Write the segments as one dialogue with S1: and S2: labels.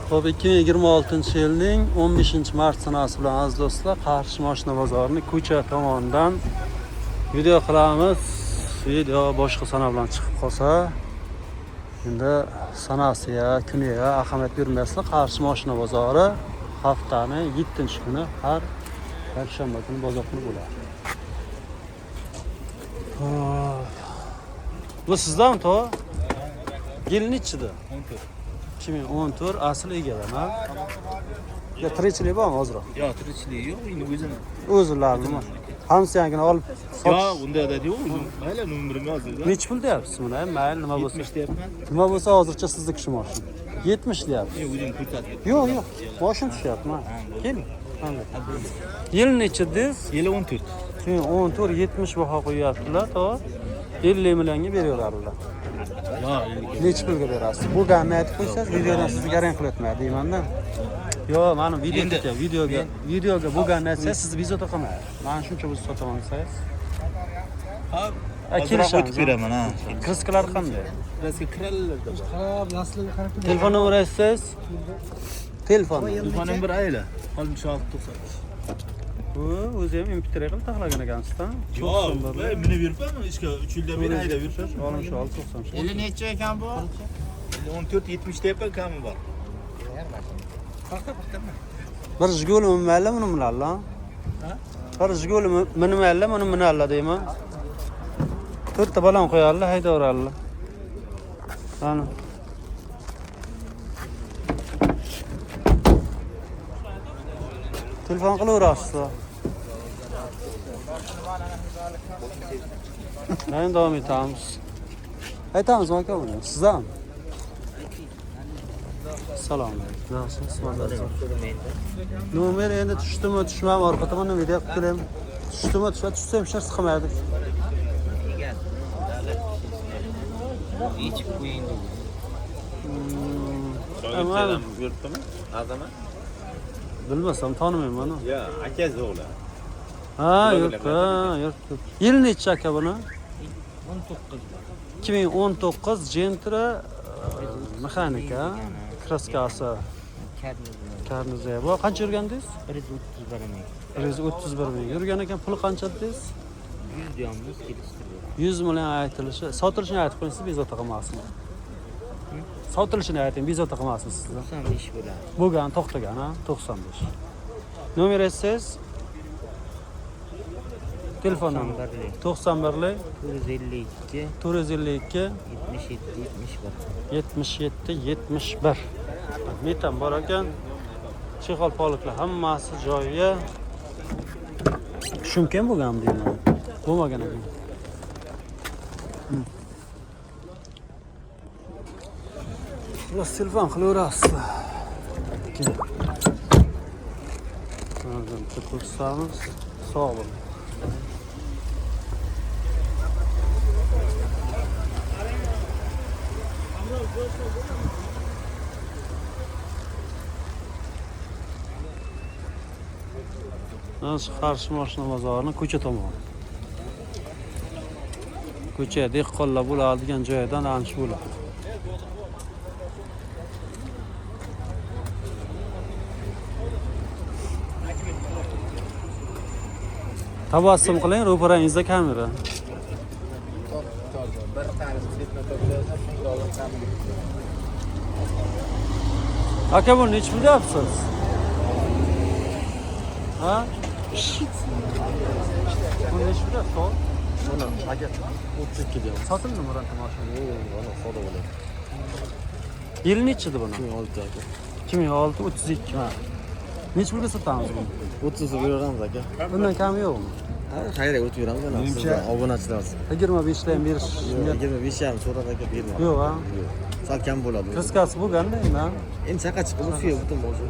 S1: Xo'p, 2026-yilning 15-mart sanasi bilan aziz do'stlar, Qarshi mashina bozorini ko'cha tomonidan video qilamiz. Video boshqa sana bilan chiqib qolsa, endi sanasiga, kuniga ahamiyat bermaslar. Qarshi mashina bozori haftaning 7-kuni har yakshanba kuni bozor kuni bo'ladi. Bu sizdan to? Yil nechida? 2014 asl egadan, ha? Ya tirikchilik bormi hozir?
S2: Yo'q, tirikchilik yo'q, endi
S1: o'zlarini. Hammasini olib
S2: sotish. Yo'q, unda da yo'q, mayli nomerimni hozirda.
S1: Necha pul deyapsiz buni? Mayli nima bo'lsa.
S2: 70 deyapman.
S1: Nima bo'lsa hozircha sizniki shu mashina. 70 deyapsiz.
S2: Yo'q, o'zing ko'rsatib.
S1: Yo'q. Mashina tushyapti, mana. Kel. Yil nechidingiz?
S2: Yili 14.
S1: 14 70 baho qo'yaptilar, to 50 millionga beraveradilar. Necha pulga berasiz? Bu gapni aytib qo'ysangiz, videodan sizga garant qilyapman deyman-da. Yo'q, mana videoga bu gapni aytsangiz, sizni bezovta qilmaydi. Men shuncha pul sotaman desangiz.
S2: Ha,
S1: kelishamiz.
S2: beraman, ha.
S1: Kriskalar qanday?
S2: Kriska kirallarda bor.
S1: Qarab, nasliga qarab. Telefon nomeri aytsangiz?
S2: Telefonim bir ayla. 6690.
S1: O'zi ham MP3 qilib taxlagan ekansiz-da.
S2: Yo'q, meni beribman, ishga 3 yildan beri haydab yuribsiz.
S1: Olim shu 90.
S3: Yili necha ekan bu?
S2: 14 70 deyapman, kami bor.
S1: Bir Jiguli mayli, buni minalla. Ha? Bir Jiguli meni mayli, buni minalla deyman. 4 ta balon qo'yarlar, haydaverarlar. Mana. Telefon qilaverasiz. Men davom etamiz. Aytamiz aka buni. Sizdan. Salom alaykum. Yaxshimisiz? Nomer endi tushdimi, tushmami? Orqa tomondan video qilib kelim. Tushdimi, tushsa ham shart qilmaydi.
S3: Hech qo'ying.
S2: So'ngchidan yuribdimi? Azama?
S1: Bilmasam tanimayman.
S2: Yo'q, akasi o'g'li.
S1: Ha, yuribdi. Yil necha aka buni? 2019 Gentra mexanika kraskasi. Karniza. Bu qancha yurgandingiz? 131 ming. Yurgan ekan, puli qancha dedingiz?
S3: 100 deyapmiz, kelishtirib.
S1: 100 million aytilishi. Sotilishini aytib qo'ying, siz bezovta qilmasmi? Sotilishini ayting, bezovta qilmasmi siz?
S3: 95 bo'ladi.
S1: Bo'lgan, to'xtagan, ha? 95. Nomer aytsangiz? Telefon nomeri 91
S3: 452
S1: 452
S3: 77 71.
S1: 77 71. Metan bor ekan. Chexol poliklar hammasi joyiga. Tushunken bo'lgan deyman. Bo'lmagan ekan. Ular telefon qilaverasizlar. Hozir ko'rsatamiz. Sog' bo'ling. Qarshi mashina bozorini ko'cha tomon. Ko'cha dehqonlar bo'ladigan joydan ana shu bo'ladi. Tabassum qiling, ro'parangizda kamera. Aka, buni necha pul deyapsiz? Ha? Buni necha pul deyapsiz?
S2: Mana aka 32 deyapman.
S1: Sotildimi ranta mashina?
S2: Yo'q, mana savdo bo'ladi.
S1: Yil nechida buni?
S2: 2006 aka.
S1: 2006 32. Ha. Necha pulga sotamiz buni?
S2: 30 ga beramiz aka.
S1: Bundan kami yo'qmi?
S2: Ha, xayriya o'tib yuramiz ana. Sizlar obunachilarsiz.
S1: 25 dan berish.
S2: 25 ham so'rab aka bermayman.
S1: Yo'q, ha.
S2: Sal kam bo'ladi.
S1: Kriskasi bo'lganda endi.
S2: Endi chaqa chiqib suya butun bo'lsa.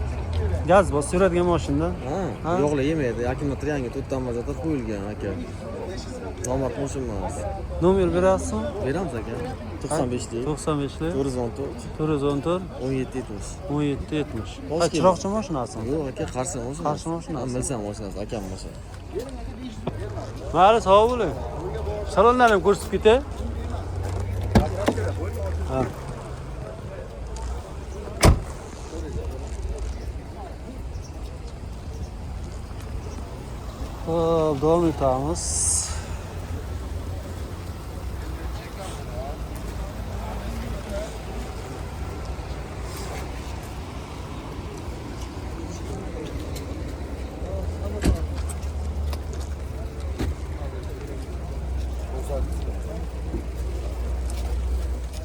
S1: Gaz bosib yuradigan mashina.
S2: Ha, yo'qlar yemaydi. Akkumulyatorga 4 dan mazada qo'yilgan aka. Nomad mashina emas.
S1: Nomer berasizmi?
S2: Beramiz aka. 95 deydi.
S1: 95
S2: 414
S1: 414
S2: 17 70.
S1: 17 70. Ha, chiroqchi mashinasimi?
S2: Yo'q aka, qarshi mashina.
S1: Qarshi mashinasi.
S2: Bilsam mashinasi, akam mashina.
S1: Mayli, sog' bo'ling. Salonlarni ham ko'rsatib ketay. Ha. Hop, davom etamiz.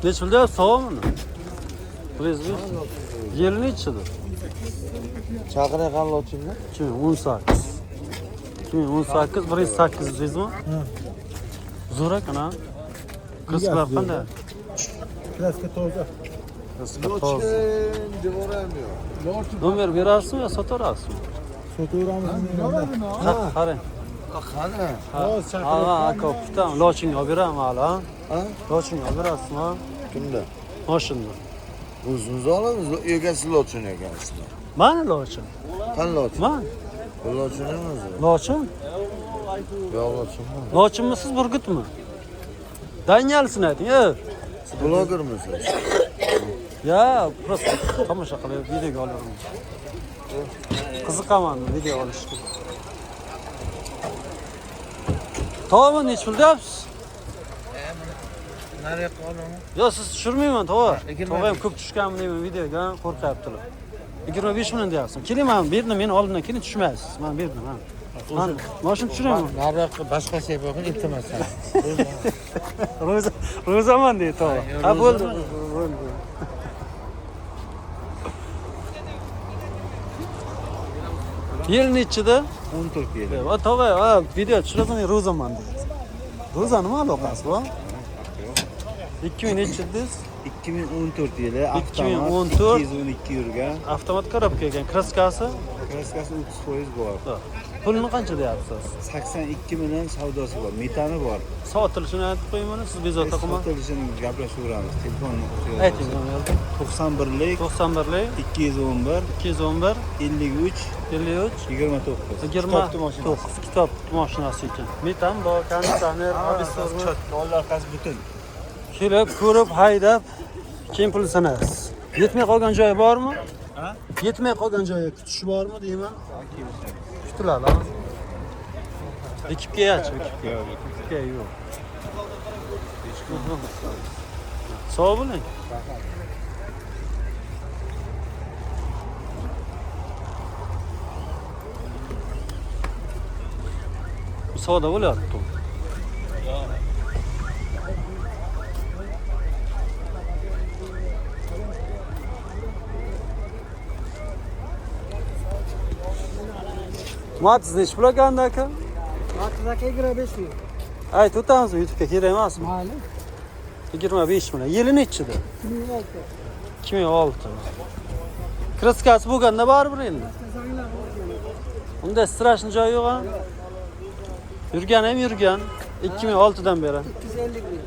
S1: Neç pulda so'mmi? Prezmi? Yili nechidir?
S2: Chaqira qanlotchingmi?
S1: 2018. 2018 108 deysizmi? Zo'r ekan ha. Qizlar qanday?
S4: Kraska toza.
S1: Nomer berasizmi yo sotarasizmi?
S4: Sotaveramizmi?
S1: Ha, qarang.
S2: Qani?
S1: Ha, aka, bitta lochinga olib beraman hali, ha? Lochinga olib berasizmi?
S2: Kimda?
S1: Mashinada.
S2: O'zimiz olamiz, egasi lochin ekansizlar.
S1: Mana lochin.
S2: Qani lochin?
S1: Mana
S2: Bu lochin emas.
S1: lochin.
S2: Yo'q lochinmi?
S1: Lochinmisiz, burgutmi? Danielsini ayting,
S2: Blogermisiz?
S1: Ya, просто tomosha qilib video olaman. Qiziqaman video olishga. Tova nech pul deyapsiz?
S2: Nariga qolaman.
S1: Yo, siz tushirmayman, tova. Tova ham ko'p tushganmi deyman videoga, qo'rqyaptilar. 25 million deyapsiz. Keling, men berdim, meni oldimdan keling tushmaysiz. Men berdim, ha. Men mashina tushiraman.
S2: Nariga boshqa şey bo'lgan, iltimos.
S1: Ro'zaman deydi tova. Ha, bo'ldi. Yil nechida?
S2: 14 yil.
S1: Va tova, video tushirasan, ro'zaman deydi. Ro'za nima aloqasi bor? 2000 nechidasiz?
S4: 2014 yili
S1: 2014
S4: 212 yurgan.
S1: Avtomat korobka ekan, kraskasi.
S4: Kraskasi 30% bor.
S1: Pulni qancha deyapsiz?
S4: 82 million savdosi bor, metani bor.
S1: Sotilishini aytib qo'yingmi, siz bezovta qilmang.
S4: Sotilishini gaplashaveramiz. Telefonni
S1: Ayting, nomerni.
S4: 91lik
S1: 91lik
S4: 211
S1: 211
S4: 53
S1: 53
S4: 29.
S1: 29 kitob mashinasi ekan. Metan bor, konditsioner, abisor.
S4: Loyihasi butun.
S1: Kelib, ko'rib, haydab, keyin pul sanasiz. Yetmay qolgan joyi bormi?
S4: Ha?
S1: Yetmay qolgan joyi kutish bormi deyman? Kutiladi, ha. Ekipga-chi, ekipga yo'q. Sog' bo'ling. Savdo bo'lyapti. Matiz nech pul ekanda aka?
S5: Matiz aka 25 ming.
S1: Aytib o'tamizmi YouTube'ga kerak emasmi?
S5: Mayli.
S1: 25 million. Yili nechida?
S5: 2006.
S1: 2006. Kraskasi bo'lganda baribir endi. Unda strashni joyi yo'q-a? Yurgan ham yurgan. 2006 dan beri.
S5: 250 ming.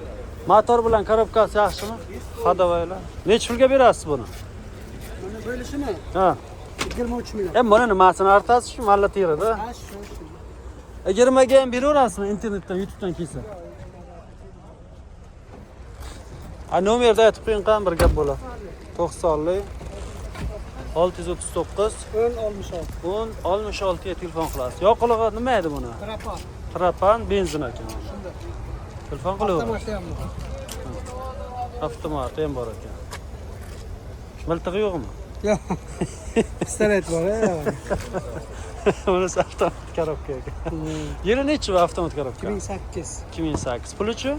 S1: Motor bilan korobkasi yaxshimi? Hadavaylar. Nech pulga berasiz buni?
S5: Mana bo'lishimi?
S1: Ha.
S5: 23 million.
S1: Buni nimasini artasiz shu malla terida?
S5: Ha, shu.
S1: 20 ga ham beraverasizmi internetdan, YouTube'dan kelsa? Nomerda aytib qo'ying, qan bir gap bo'ladi. 90lik 639
S5: 10 66.
S1: 10 66 ga telefon qilasiz. Yoqilg'i nima edi buni?
S5: Trapan.
S1: Trapan benzin ekan. Telefon qilaver.
S5: Avtomat ham bor.
S1: Avtomat ham bor ekan. Miltig'i yo'qmi?
S5: Yo'q. Pistolet bor,
S1: Bunisi avtomat korobka ekan. Yili nechi bu avtomat korobka?
S5: 2008.
S1: 2008. Pulichi?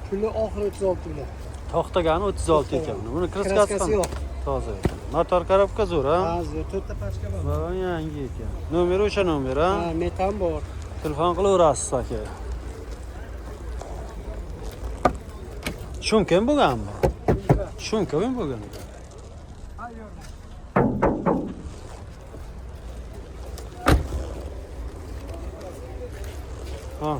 S5: Puli oxiri 36 million.
S1: To'xtagani 36 ekan. Buni kraskasi
S5: yo'q.
S1: toza ekan. Motor korobka zo'r, ha?
S5: Ha, zo'r. 4 ta pachka bor.
S1: Va yangi ekan. Nomeri o'sha nomer, ha?
S5: Ha, metan bor.
S1: Telefon qilaverasiz aka. Shumka ham bo'lganmi? Shumka ham bo'lgan. Ha.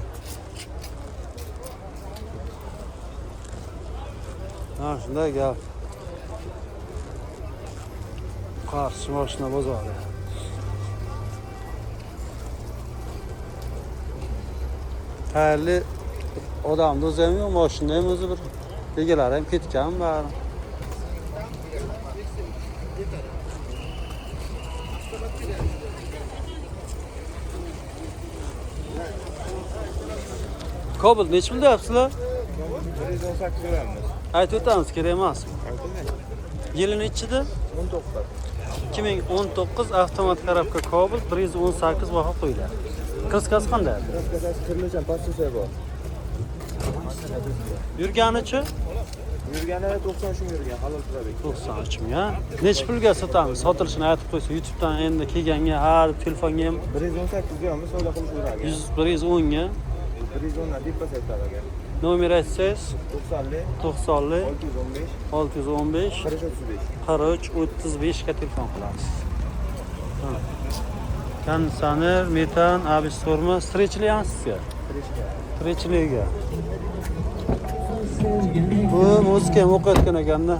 S1: Ha, shunday gap. Qarshi mashina bozori. Tayyorli odamni o'zi ham yo'q, mashina ham o'zi bir egalari ham ketgan bari. Kobul nechi pul deyapsizlar?
S4: 118 beramiz.
S1: Aytib o'tamiz, kerak emasmi? Yili nechida? 2019 avtomat korobka Cobalt 118 baho qo'yiladi. Kriskasi qanday?
S4: Kirlicha pastusa bor.
S1: Yurganichi?
S4: Yurgani 90 shum yurgan, halol turadi.
S1: 93 ming, ha? Necha pulga sotamiz? Sotilishini aytib qo'ysa, YouTube'dan endi kelganga har telefonga ham
S4: 118 deyapmiz, savdo qilib beradi.
S1: 110 ga
S4: 110 dan deb pasaytadi aka.
S1: nomer aytsangiz
S4: 90
S1: 90
S4: 615
S1: 615
S4: 43
S1: 43 ga telefon qilamiz. Konditsioner, metan, abish sorma, strechli sizga. Strechliga. Bu muzika ham o'qiyotgan ekanda.